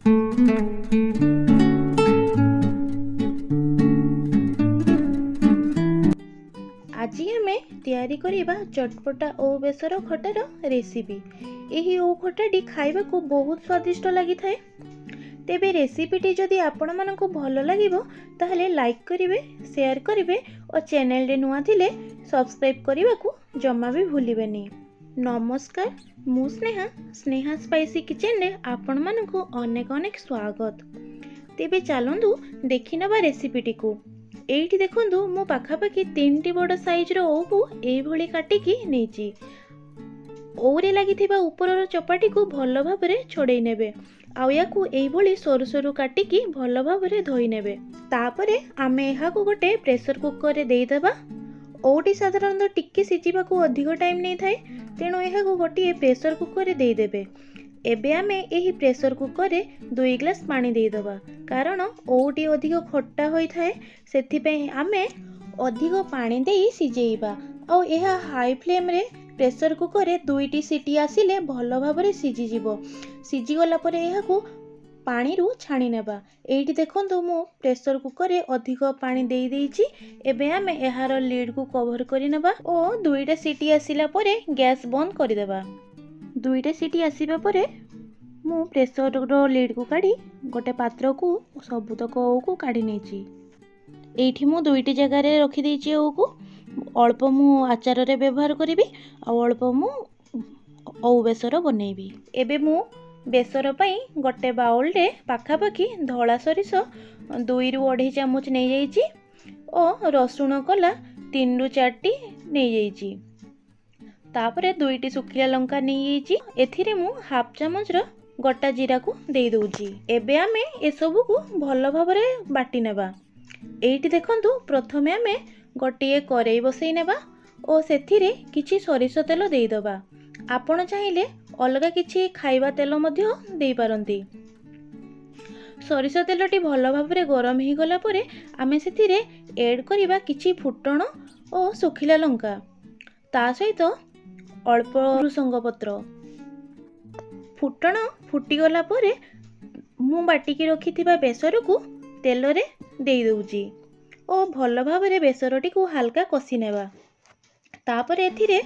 आज आमे तैयारी करिबा चटपटा ओ बेसर खटार रेसिपी। एही ओ खटाटी खाइबाकू बहुत स्वादिष्ट लगी थाए। तेबे रेसिपीटी जदि आपण मानकू भल लागिबो ताहले लाइक करिवे, शेयर करिवे और चैनल रे नुआ थिले सब्सक्राइब करिबाकू जम्मा भी भूलिबेनी। नमस्कार, मु स्नेहा स्पाइसी किचन रे आपण मानकू अनेक अनेक स्वागत। तेबे चलंदु देखि नबा रेसिपीटी को। एइठी देखंदु मु पाखापाखि 3टी बड़ साइज रो ओ को एई भली काटिकी नेची। ओरे लागिथिबा उपरर चपाटी को भल भाबरे छोड़ेई नेबे। आउ याकू एई भली सरू सरू काटिकी भल भाबरे धोई नेबे। तापरे आमे एहाकू गोटे प्रेशर कुकर रे देई देबा। ओटी साधारणतः टिक्के सिजिबाकू अधिक टाइम नै थाए, तेणु एहाकू गोटे प्रेशर कुकर रे देई देबे। एबे आमे एही प्रेशर कुकर रे 2 ग्लास पानी देई दबा, कारण ओटी अधिक खट्टा होई थाए, सेथि पे आमे अधिक पानी देई सिजेइबा। आ एहा हाई फ्लेम रे प्रेशर कुकर रे 2टी सीटी आसिले भल भाबरे सिजी जिवो। सिजी गला परे एहाकू पानी रु छाणी नेबा। एइठी देखंतु मु प्रेशर कुकर रे अधिक पानी देई देइची। एबे आमे एहार लीड को कवर करि नेबा ओ 2टा सीटी आसिला परे गैस बंद करि देबा। 2टा सीटी आसीबा परे मु प्रेशर रो लीड को काढी गोटे पात्र को सबुतक ओ को काढी नेची। एइठी मु 2टी जगह रे रखि देइची ओ को। अल्प मु आचार रे व्यवहार करिवि आ अल्प मु ओ बेसर बनेइबि। एबे मु बेसर पई गोटे बाउल रे पाखापाखि धला सरिष 2 रु 2.5 चामच नै जाइची ओ रसुण कला 3 रु 4टी नै जाइची। तापरे 2टी सुखिला लंका नै जाइची। एथिरे मु हाफ चामच रो गोटा जीरा को देई दउची। एबे आमे ए सब को भल भाबरे बाटी नेबा। एइठी देखंतु प्रथमे आमे गोटे करेई बसई नेबा ओ सेथिरे किछि सरिष तेल देई दबा। आपण चाहिले अलगा किछि खाइबा तेल मध्य देई पारंती। सरिष तेलटी भल भाबरे गरम ही गला परे आमे सेथिरे ऐड करिबा किछि फुटण ओ सुखिला लंका, ता सहित अल्प भृसंग पत्र। फुटण फुटीगला परे मु बाटिकी रखिथिबा बेसर को तेल रे देई दउची ओ भल भाबरे बेसरटी को हल्का कसी नेबा। तापरे एथिरे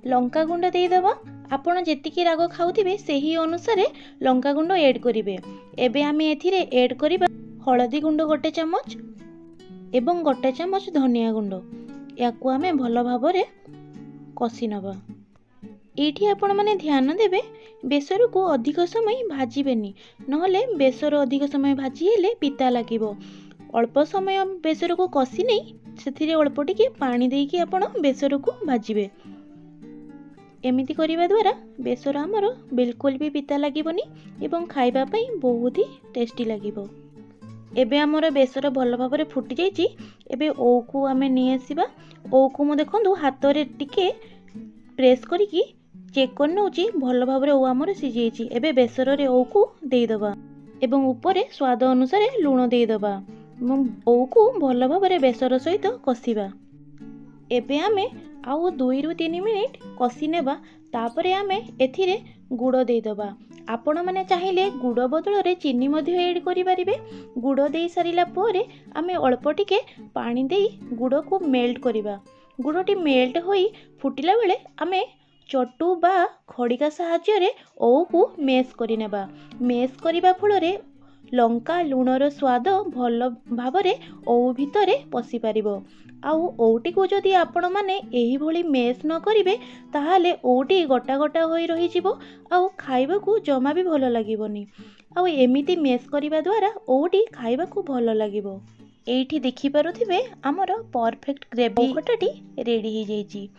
लंका गुंड देई देबा। आपण जेतिकी राग खाउथिबे सेही अनुसारे लंका गुंड ऐड करिवे। एबे आमे एथिरे ऐड करिबा हळदी गुंड गोटे चामच एवं गोटे चामच धनिया गुंड। याकू आमे भल भाबरे कसी नबा। एठी आपण माने ध्यान देबे बेसर को अधिक समय भाजीबेनी, नहले बेसर अधिक समय भाजी हेले पिता लागिबो। अल्प समय बेसर को कसी नै सेथिरे अल्प टिके पानी देकी आपण बेसर को भाजीबे। एमिति करिबा द्वारा बेसर हमर बिल्कुल भी पिता लागिबोनी एवं खाइबा पई बहुत ही टेस्टी लागिबो। एबे हमर बेसर भल भाबरे फुटी जाइची। एबे ओ को आमे नि आसीबा। ओ को मु देखंतु हाथ रे टिके प्रेस करिकी चेक कर नउची भल भाबरे ओ हमर सिजेची। एबे बेसर रे ओ को देई दबा एवं ऊपर स्वाद अनुसार लूण देई दबा। ओ को भल भाबरे बेसर सहित कसिबा। एबे आमे आउ 2 रु 3 मिनिट कसी नेबा। तापरे आमे एथिरे गुड़ देई दबा। आपण माने चाहिले गुड़ बदल रे चीनी मध्य ऐड करि परिबे। गुड़ देई सारिला परे आमे अल्प टिके पानी देई गुड़ को मेल्ट करिबा। गुड़टी मेल्ट होई फुटिला बेले आमे चटू बा खड़िका साहाय्य रे ओ को मेस करि नेबा। मेस करिबा फल रे लंका लूणर स्वाद भल भाबरे ओ भितरे पसी पारिबो। आउ ओटी को जदि आपण माने एही भली मेस न करिवे ताहाले ओटी गोटा गोटा होई रही जिवो आउ खाइबा को जमा भी भल लागिबोनी। आउ एमिति मेस करिबा द्वारा ओटी खाइबा को भल लागिबो। एइठी देखि पारुथिबे हमर परफेक्ट ग्रेवी खटाटी रेडी ही जाइची।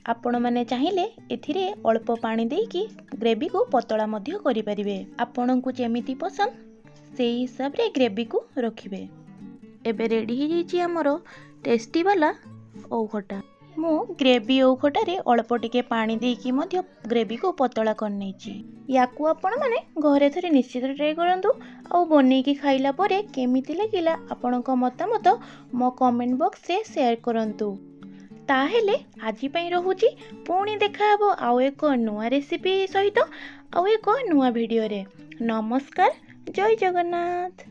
आपण माने चाहिले एथिरे अल्प पानी देकी ग्रेवी को पतला मध्य करि परिबे। आपण को जेमिति पसंद सेही हिसाब रे ग्रेवी को रखिबे। एबे रेडी ही जाइची हमर टेस्टी वाला ओ खटा। मु ग्रेवी ओ खटा रे अल्प टिके पानी देकी मध्य ग्रेवी को पतला कर नेची। याकू आपण माने घरे थरे निश्चित ट्राई करंतु आ बनेकी खाइला परे केमिति लागिला आपणक मतामत मो कमेंट बॉक्स रे शेयर करंतु। ताहेले आजि पई रहुची। पुणी देखा हबो आउ एक नुआ रेसिपी सहित आउ एक नुआ वीडियो रे। नमस्कार, ଜୟ ଜଗନ୍ନାଥ।